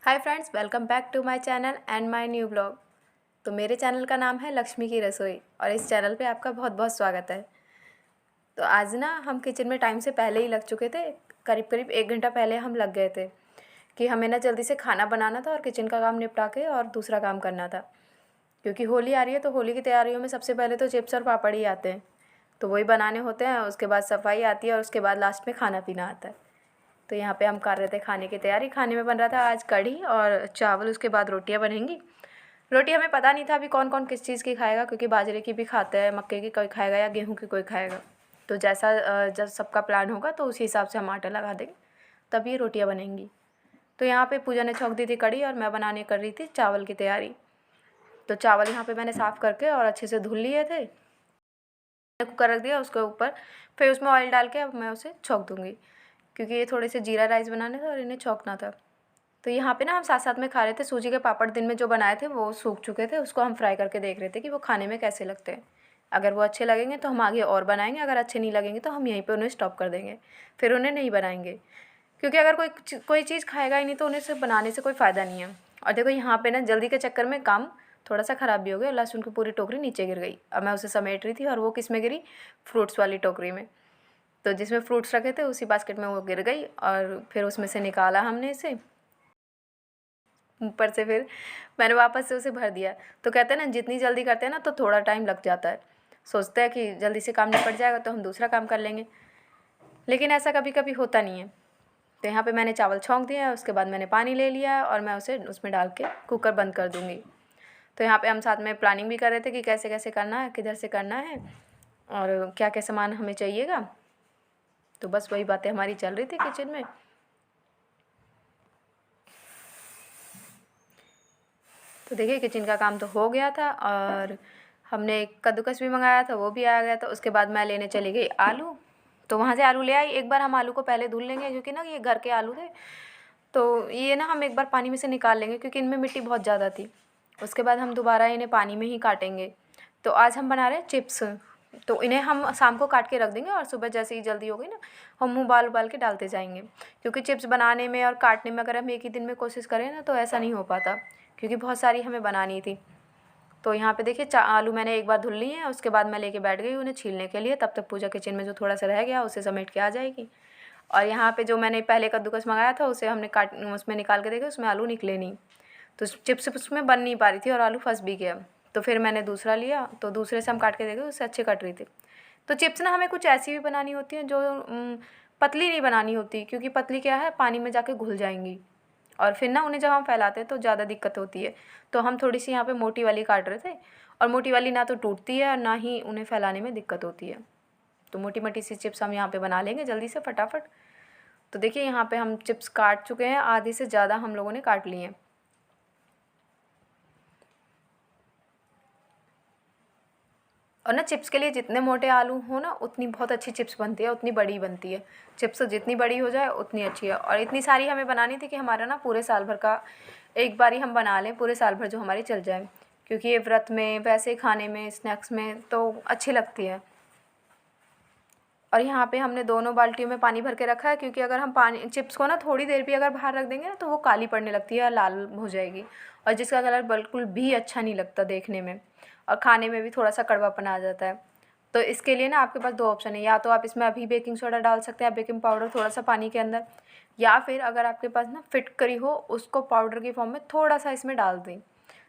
Hi friends, welcome back to my channel and my new blog. तो मेरे channel का नाम है लक्ष्मी की रसोई और इस चैनल पे आपका बहुत बहुत स्वागत है। तो आज ना हम किचन में टाइम से पहले ही लग चुके थे। करीब करीब 1 घंटा पहले हम लग गए थे कि हमें ना जल्दी से खाना बनाना था और किचन का काम निपटा के और दूसरा काम करना था, क्योंकि होली आ रही है। तो होली की तैयारियों में सबसे पहले तो चिप्स और पापड़ ही आते हैं, तो वही बनाने होते हैं। उसके बाद सफाई आती है और उसके बाद लास्ट में खाना पीना आता है। तो यहाँ पे हम कर रहे थे खाने की तैयारी। खाने में बन रहा था आज कढ़ी और चावल, उसके बाद रोटियाँ बनेंगी। रोटी हमें पता नहीं था अभी कौन कौन किस चीज़ की खाएगा, क्योंकि बाजरे की भी खाते हैं, मक्के की कोई खाएगा या गेहूं की कोई खाएगा। तो जैसा जब सबका प्लान होगा तो उसी हिसाब से हम आटा लगा देंगे, तब ये रोटियाँ बनेंगी। तो यहाँ पे पूजा ने छौंक दी थी कढ़ी और मैं बनाने कर रही थी चावल की तैयारी। तो चावल यहाँ पे मैंने साफ़ करके और अच्छे से धुल लिए थे। कुकर रख दिया उसके ऊपर, फिर उसमें ऑयल डाल के अब मैं उसे छौंक दूँगी, क्योंकि ये थोड़े से जीरा राइस बनाने थे और इन्हें छौंकना था। तो यहाँ पे ना हम साथ साथ में खा रहे थे। सूजी के पापड़ दिन में जो बनाए थे वो सूख चुके थे, उसको हम फ्राई करके देख रहे थे कि वो खाने में कैसे लगते हैं। अगर वो अच्छे लगेंगे तो हम आगे और बनाएंगे, अगर अच्छे नहीं लगेंगे तो हम यहीं पे उन्हें स्टॉप कर देंगे, फिर उन्हें नहीं बनाएंगे। क्योंकि अगर कोई चीज़ खाएगा ही नहीं तो उन्हें सिर्फ बनाने से कोई फ़ायदा नहीं है। और देखो यहाँ पे ना जल्दी के चक्कर में काम थोड़ा सा ख़राब भी हो गया। लहसुन की पूरी टोकरी नीचे गिर गई। अब मैं उसे समेट रही थी और वो किस में गिरी, फ्रूट्स वाली टोकरी में। तो जिसमें फ्रूट्स रखे थे उसी बास्केट में वो गिर गई और फिर उसमें से निकाला हमने इसे। ऊपर से फिर मैंने वापस से उसे भर दिया। तो कहते हैं ना, जितनी जल्दी करते हैं ना तो थोड़ा टाइम लग जाता है। सोचते हैं कि जल्दी से काम निपट जाएगा तो हम दूसरा काम कर लेंगे, लेकिन ऐसा कभी कभी होता नहीं है। तो यहाँ पे मैंने चावल छौंक दिया, उसके बाद मैंने पानी ले लिया और मैं उसे उसमें डाल के कुकर बंद कर दूँगी। तो यहाँ पे हम साथ में प्लानिंग भी कर रहे थे कि कैसे कैसे करना है, किधर से करना है और क्या क्या सामान हमें चाहिएगा। तो बस वही बातें हमारी चल रही थी किचन में। तो देखिए किचन का काम तो हो गया था और हमने एक कद्दूकस भी मंगाया था, वो भी आ गया था। उसके बाद मैं लेने चली गई आलू। तो वहाँ से आलू ले आई। एक बार हम आलू को पहले धुल लेंगे, क्योंकि ना ये घर के आलू थे, तो ये ना हम एक बार पानी में से निकाल लेंगे, क्योंकि इनमें मिट्टी बहुत ज़्यादा थी। उसके बाद हम दोबारा इन्हें पानी में ही काटेंगे। तो आज हम बना रहे हैं चिप्स। तो इन्हें हम शाम को काट के रख देंगे और सुबह जैसे ही जल्दी हो गई ना, हम उबाल उबाल के डालते जाएंगे। क्योंकि चिप्स बनाने में और काटने में अगर हम एक ही दिन में कोशिश करें ना तो ऐसा नहीं हो पाता, क्योंकि बहुत सारी हमें बनानी थी। तो यहाँ पे देखिए आलू मैंने एक बार धुल लिए हैं। उसके बाद मैं लेके बैठ गई उन्हें छीलने के लिए। तब तक पूजा किचन में जो थोड़ा सा रह गया उसे समेट के आ जाएगी। और यहाँ पे जो मैंने पहले कद्दूकस मंगाया था उसे हमने उसमें निकाल के देखा, उसमें आलू निकले नहीं। तो चिप्स उसमें बन नहीं पा रही थी और आलू फंस भी गया। तो फिर मैंने दूसरा लिया, तो दूसरे से हम काट के देखे, उससे अच्छे कट रही थी। तो चिप्स ना हमें कुछ ऐसी भी बनानी होती हैं जो पतली नहीं बनानी होती, क्योंकि पतली क्या है, पानी में जाके घुल जाएंगी और फिर ना उन्हें जब हम फैलाते हैं तो ज़्यादा दिक्कत होती है। तो हम थोड़ी सी यहाँ पे मोटी वाली काट रहे थे, और मोटी वाली ना तो टूटती है और ना ही उन्हें फैलाने में दिक्कत होती है। तो मोटी मोटी सी चिप्स हम यहाँ पे बना लेंगे जल्दी से फटाफट। तो देखिए यहाँ पे हम चिप्स काट चुके हैं, आधे से ज़्यादा हम लोगों ने काट लिए हैं। और ना चिप्स के लिए जितने मोटे आलू हो ना उतनी बहुत अच्छी चिप्स बनती है, उतनी बड़ी बनती है। चिप्स जितनी बड़ी हो जाए उतनी अच्छी है। और इतनी सारी हमें बनानी थी कि हमारा ना पूरे साल भर का एक बार ही हम बना लें, पूरे साल भर जो हमारी चल जाए। क्योंकि ये व्रत में, वैसे खाने में, स्नैक्स में तो अच्छी लगती है। और यहाँ पे हमने दोनों बाल्टियों में पानी भर के रखा है, क्योंकि अगर हम पानी चिप्स को ना थोड़ी देर भी अगर बाहर रख देंगे ना तो वो काली पड़ने लगती है, लाल हो जाएगी, और जिसका कलर बिल्कुल भी अच्छा नहीं लगता देखने में, और खाने में भी थोड़ा सा कड़वापन आ जाता है। तो इसके लिए ना आपके पास दो ऑप्शन है, या तो आप इसमें अभी बेकिंग सोडा डाल सकते हैं, बेकिंग पाउडर थोड़ा सा पानी के अंदर, या फिर अगर आपके पास ना फिटकरी हो उसको पाउडर की फॉर्म में थोड़ा सा इसमें डाल दें।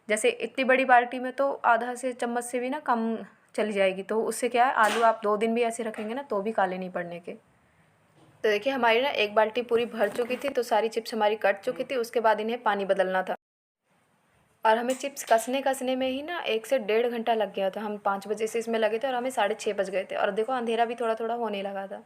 जैसे इतनी बड़ी बाल्टी में तो आधा से चम्मच से भी ना कम चली जाएगी। तो उससे क्या है, आलू आप 2 दिन भी ऐसे रखेंगे ना तो भी काले नहीं पड़ने के। तो देखिए हमारी ना एक बाल्टी पूरी भर चुकी थी, तो सारी चिप्स हमारी कट चुकी थी। उसके बाद इन्हें पानी बदलना था, और हमें चिप्स कसने कसने में ही ना 1 से 1.5 घंटा लग गया था। हम 5 बजे से इसमें लगे थे और हमें 6:30 बज गए थे, और देखो अंधेरा भी थोड़ा थोड़ा होने लगा था।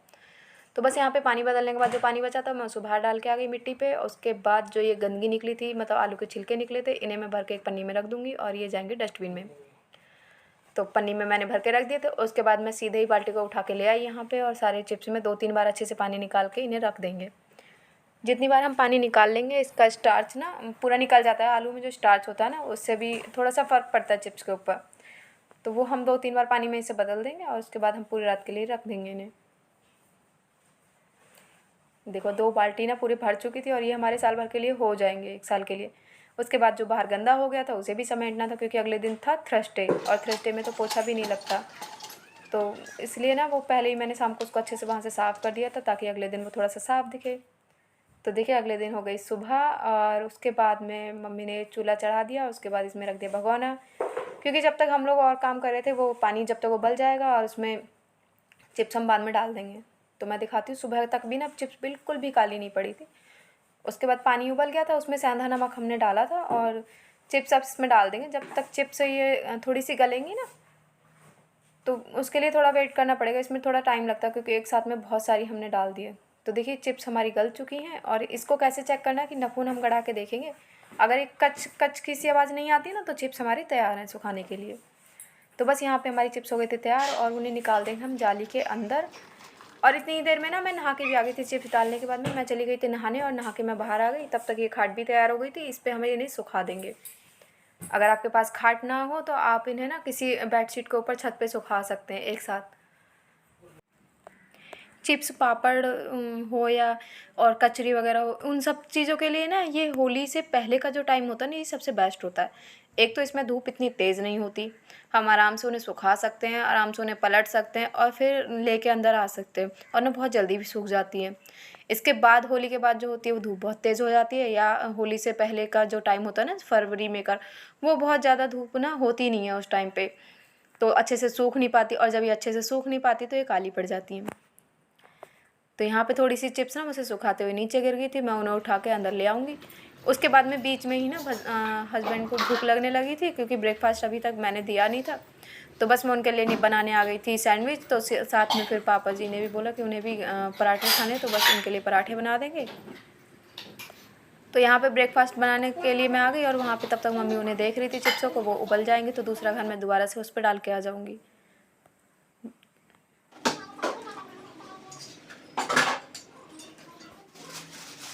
तो बस यहाँ पे पानी बदलने के बाद जो पानी बचा था मैं उसे बाहर डाल के आ गई मिट्टी पे। उसके बाद जो ये गंदगी निकली थी, मतलब आलू के छिलके निकले थे, इन्हें मैं भर के एक पन्नी में रख दूँगी और ये जाएंगे डस्टबिन में। तो पन्नी में मैंने भर के रख दिए थे। उसके बाद मैं सीधे ही बाल्टी को उठा के ले आई यहाँ पे, और सारे चिप्स में 2-3 बार अच्छे से पानी निकाल के इन्हें रख देंगे। जितनी बार हम पानी निकाल लेंगे इसका स्टार्च ना पूरा निकल जाता है। आलू में जो स्टार्च होता है ना उससे भी थोड़ा सा फ़र्क पड़ता है चिप्स के ऊपर। तो वो हम 2-3 बार पानी में इसे बदल देंगे और उसके बाद हम पूरी रात के लिए रख देंगे इन्हें। देखो 2 बाल्टी ना पूरी भर चुकी थी और ये हमारे साल भर के लिए हो जाएंगे, 1 साल के लिए। उसके बाद जो बाहर गंदा हो गया था उसे भी समेटना था, क्योंकि अगले दिन था थर्सडे और थर्सडे में तो पोछा भी नहीं लगता, तो इसलिए ना वो पहले ही मैंने शाम को उसको अच्छे से वहाँ से साफ़ कर दिया था, ताकि अगले दिन वो थोड़ा सा साफ़ दिखे। तो देखिए अगले दिन हो गई सुबह, और उसके बाद में मम्मी ने चूल्हा चढ़ा दिया। उसके बाद इसमें रख दिया भगोना, क्योंकि जब तक हम लोग और काम कर रहे थे वो पानी जब तक उबल जाएगा और उसमें चिप्स हम बाद में डाल देंगे। तो मैं दिखाती हूँ, सुबह तक भी ना चिप्स बिल्कुल भी काली नहीं पड़ी थी। उसके बाद पानी उबल गया था, उसमें सेंधा नमक हमने डाला था, और चिप्स अब इसमें डाल देंगे। जब तक चिप्स ये थोड़ी सी गलेंगी ना, तो उसके लिए थोड़ा वेट करना पड़ेगा, इसमें थोड़ा टाइम लगता है, क्योंकि एक साथ में बहुत सारी हमने डाल दी है। तो देखिए चिप्स हमारी गल चुकी हैं, और इसको कैसे चेक करना है कि नाखून हम गड़ा के देखेंगे। अगर एक कच कच की सी आवाज़ नहीं आती ना, तो चिप्स हमारी तैयार हैं सुखाने के लिए। तो बस यहाँ पे हमारी चिप्स हो गए थे तैयार, और उन्हें निकाल देंगे हम जाली के अंदर। और इतनी देर में ना मैं नहा के भी आ गई थी। चिप्स डालने के बाद में मैं चली गई थी नहाने, और नहा के मैं बाहर आ गई, तब तक ये खाट भी तैयार हो गई थी। इस पर हमें इन्हें सुखा देंगे। अगर आपके पास खाट ना हो तो आप इन्हें ना किसी बेडशीट के ऊपर छत पे सुखा सकते हैं एक साथ। चिप्स पापड़ हो या और कचरी वगैरह हो, उन सब चीज़ों के लिए ना ये होली से पहले का जो टाइम होता है ना, ये सबसे बेस्ट होता है। एक तो इसमें धूप इतनी तेज़ नहीं होती, हम आराम से उन्हें सुखा सकते हैं, आराम से उन्हें पलट सकते हैं और फिर लेके अंदर आ सकते हैं, और ना बहुत जल्दी भी सूख जाती है। इसके बाद होली के बाद जो होती है वो धूप बहुत तेज़ हो जाती है, या होली से पहले का जो टाइम होता है ना फरवरी में का, वो बहुत ज़्यादा धूप ना होती नहीं है उस टाइम पे, तो अच्छे से सूख नहीं पाती, और जब ये अच्छे से सूख नहीं पाती तो ये काली पड़ जाती हैं। तो यहाँ पे थोड़ी सी चिप्स ना मुझसे सुखाते हुए नीचे गिर गई थी, मैं उन्हें उठा के अंदर ले आऊँगी। उसके बाद में बीच में ही ना हस्बैंड को भूख लगने लगी थी, क्योंकि ब्रेकफास्ट अभी तक मैंने दिया नहीं था, तो बस मैं उनके लिए नहीं बनाने आ गई थी सैंडविच। तो साथ में फिर पापा जी ने भी बोला कि उन्हें भी पराठे खाने, तो बस उनके लिए पराठे बना देंगे। तो यहाँ पे ब्रेकफास्ट बनाने के लिए मैं आ गई, और वहाँ पे तब तक मम्मी उन्हें देख रही थी चिप्सों को, वो उबल जाएंगे तो दूसरा घर मैं दोबारा से उस पर डाल के आ जाऊँगी।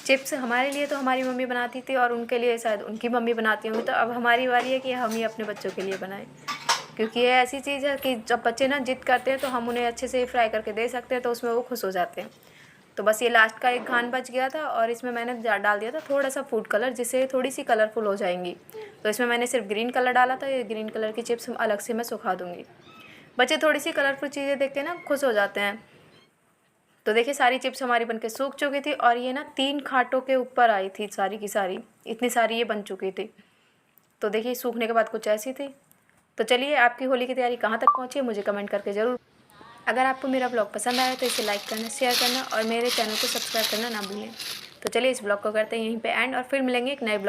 चिप्स हमारे लिए तो हमारी मम्मी बनाती थी, और उनके लिए शायद उनकी मम्मी बनाती होंगी, तो अब हमारी बारी है कि हम ही अपने बच्चों के लिए बनाएं, क्योंकि ये ऐसी चीज़ है कि जब बच्चे ना जिद करते हैं तो हम उन्हें अच्छे से फ्राई करके दे सकते हैं, तो उसमें वो खुश हो जाते हैं। तो बस ये लास्ट का एक घान बच गया था, और इसमें मैंने डाल दिया था थोड़ा सा फूड कलर, जिससे थोड़ी सी कलरफुल हो जाएंगी। तो इसमें मैंने सिर्फ ग्रीन कलर डाला था, ये ग्रीन कलर की चिप्स अलग से मैं सुखा दूँगी। बच्चे थोड़ी सी कलरफुल चीज़ें देख के ना खुश हो जाते हैं। तो देखिए सारी चिप्स हमारी बनके सूख चुकी थी, और ये ना 3 खाटों के ऊपर आई थी सारी की सारी, इतनी सारी ये बन चुकी थी। तो देखिए सूखने के बाद कुछ ऐसी थी। तो चलिए आपकी होली की तैयारी कहाँ तक पहुँची है मुझे कमेंट करके ज़रूर। अगर आपको मेरा ब्लॉग पसंद आया तो इसे लाइक करना, शेयर करना और मेरे चैनल को सब्सक्राइब करना ना भूलें। तो चलिए इस ब्लॉग को करते हैं यहीं पे एंड, और फिर मिलेंगे एक नए ब्लॉग।